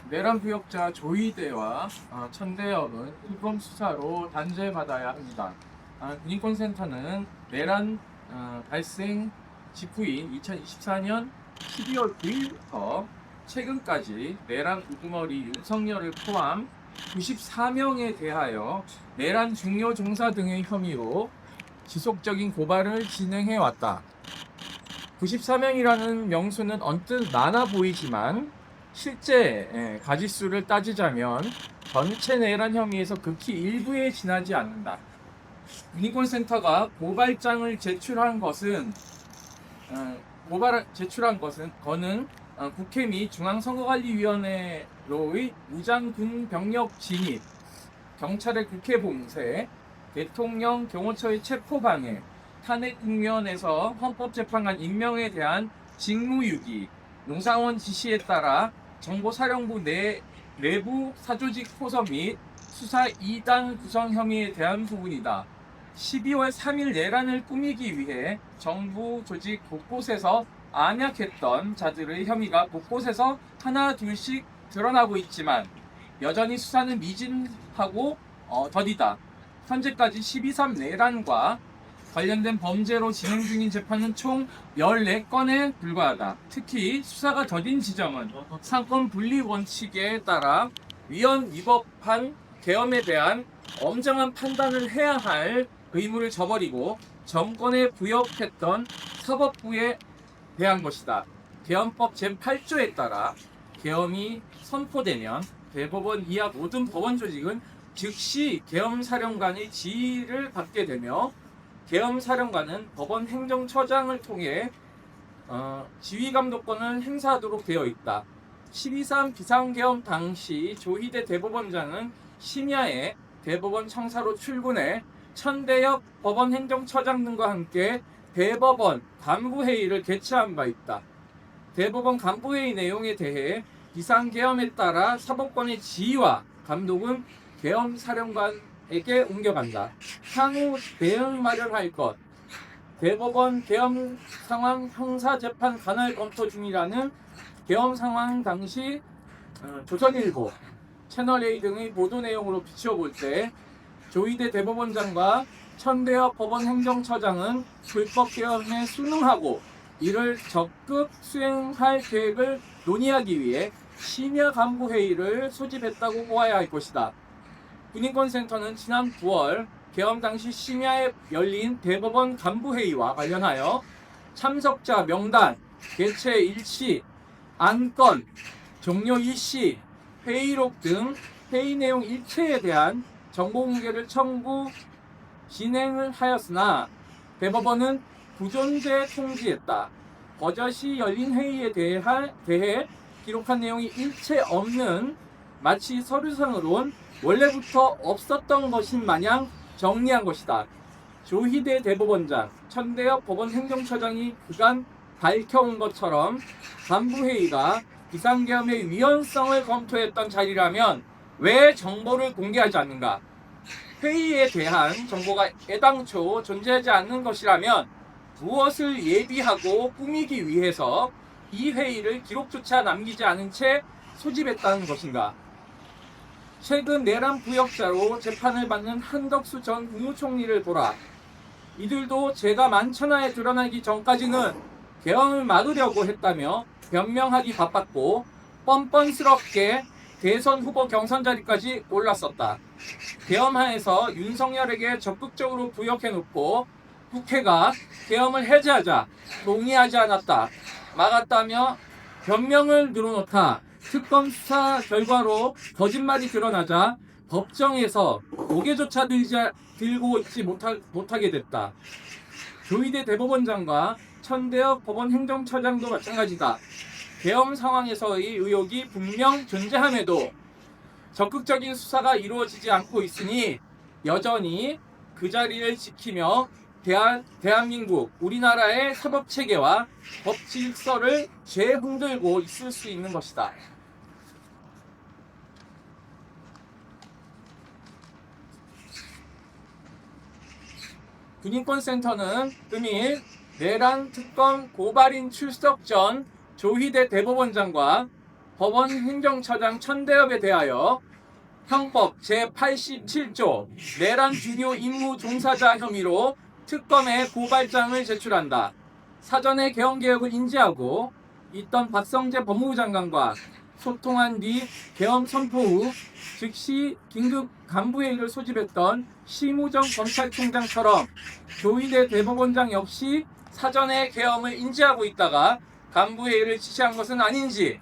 내란 부역자 조희대와 천대엽은 특검 수사로 단죄받아야 합니다. 군인권센터는 내란 발생 직후인 2024년 12월 9일부터 최근까지 내란 우두머리 윤석열을 포함 94명에 대하여 내란 중요 종사 등의 혐의로 지속적인 고발을 진행해 왔다. 94명이라는 명수는 언뜻 많아 보이지만 실제 가지수를 따지자면 전체 내란 혐의에서 극히 일부에 지나지 않는다. 군인권센터가 고발장을 제출한 것은 거는 국회 및 중앙선거관리위원회로의 무장군 병력 진입, 경찰의 국회 봉쇄, 대통령 경호처의 체포방해, 탄핵 국면에서 헌법재판관 임명에 대한 직무유기, 농상원 지시에 따라 정보사령부 내부 사조직 포섭 및 수사 2단 구성 혐의에 대한 부분이다. 12월 3일 내란을 꾸미기 위해 정부 조직 곳곳에서 안약했던 자들의 혐의가 곳곳에서 하나 둘씩 드러나고 있지만 여전히 수사는 미진하고 더디다. 현재까지 12.3 내란과 관련된 범죄로 진행 중인 재판은 총 14건에 불과하다. 특히 수사가 더딘 지점은 상권 분리 원칙에 따라 위헌 위법한 계엄에 대한 엄정한 판단을 해야 할 의무를 저버리고 정권에 부역했던 사법부에 대한 것이다. 계엄법 제8조에 따라 계엄이 선포되면 대법원 이하 모든 법원 조직은 즉시 계엄사령관의 지휘를 받게 되며 계엄사령관은 법원 행정처장을 통해 지휘감독권을 행사하도록 되어 있다. 12.3 비상계엄 당시 조희대 대법원장은 심야에 대법원 청사로 출근해 천대엽 법원 행정처장 등과 함께 대법원 간부회의를 개최한 바 있다. 대법원 간부회의 내용에 대해 비상계엄에 따라 사법권의 지휘와 감독은 계엄사령관에게 옮겨간다. 향후 대응 마련할 것. 대법원 계엄 상황 형사재판 관할 검토 중이라는 계엄 상황 당시 조선일보, 채널A 등의 보도 내용으로 비춰볼 때 조희대 대법원장과 천대엽 법원 행정처장은 불법 계엄에 순응하고 이를 적극 수행할 계획을 논의하기 위해 심야 간부회의를 소집했다고 보아야 할 것이다. 군인권센터는 지난 9월 계엄 당시 심야에 열린 대법원 간부회의와 관련하여 참석자 명단, 개최 일시, 안건, 종료 일시, 회의록 등 회의 내용 일체에 대한 정보 공개를 청구 진행을 하였으나 대법원은 부존재 통지했다. 버젓이 열린 회의에 대해 기록한 내용이 일체 없는 마치 서류상으론 원래부터 없었던 것인 마냥 정리한 것이다. 조희대 대법원장, 천대엽 법원 행정처장이 그간 밝혀온 것처럼 간부회의가 비상계엄의 위헌성을 검토했던 자리라면 왜 정보를 공개하지 않는가? 회의에 대한 정보가 애당초 존재하지 않는 것이라면 무엇을 예비하고 꾸미기 위해서 이 회의를 기록조차 남기지 않은 채 소집했다는 것인가? 최근 내란 부역자로 재판을 받는 한덕수 전 국무총리를 보라. 이들도 죄가 만천하에 드러나기 전까지는 계엄을 막으려고 했다며 변명하기 바빴고 뻔뻔스럽게 대선 후보 경선 자리까지 올랐었다. 계엄하에서 윤석열에게 적극적으로 부역해놓고 국회가 계엄을 해제하자 동의하지 않았다. 막았다며 변명을 늘어놓다. 특검 수사 결과로 거짓말이 드러나자 법정에서 고개조차 들고 있지 못하게 됐다. 조희대 대법원장과 천대엽 법원 행정처장도 마찬가지다. 계엄 상황에서의 의혹이 분명 존재함에도 적극적인 수사가 이루어지지 않고 있으니 여전히 그 자리를 지키며 대한민국, 우리나라의 사법체계와 법 질서를 재흔들고 있을 수 있는 것이다. 군인권센터는 금일 내란 특검 고발인 출석 전 조희대 대법원장과 법원 행정처장 천대엽에 대하여 형법 제87조 내란 중요 임무 종사자 혐의로 특검에 고발장을 제출한다. 사전에 계엄개혁을 인지하고 있던 박성재 법무부 장관과 소통한 뒤 계엄 선포 후 즉시 긴급 간부회의를 소집했던 심우정 검찰총장처럼 조희대 대법원장 역시 사전에 계엄을 인지하고 있다가 간부회의를 지시한 것은 아닌지,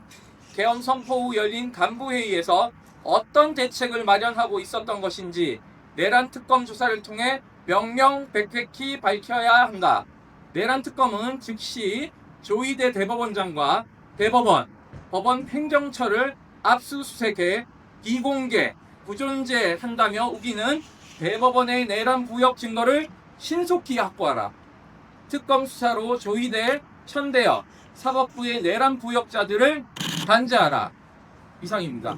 계엄 선포 후 열린 간부회의에서 어떤 대책을 마련하고 있었던 것인지 내란 특검 조사를 통해 명명백백히 밝혀야 한다. 내란 특검은 즉시 조희대 대법원장과 대법원, 법원 행정처를 압수수색해 비공개, 부존재한다며 우기는 대법원의 내란 부역 증거를 신속히 확보하라. 특검 수사로 조희대, 천대엽, 사법부의 내란 부역자들을 단죄하라. 이상입니다.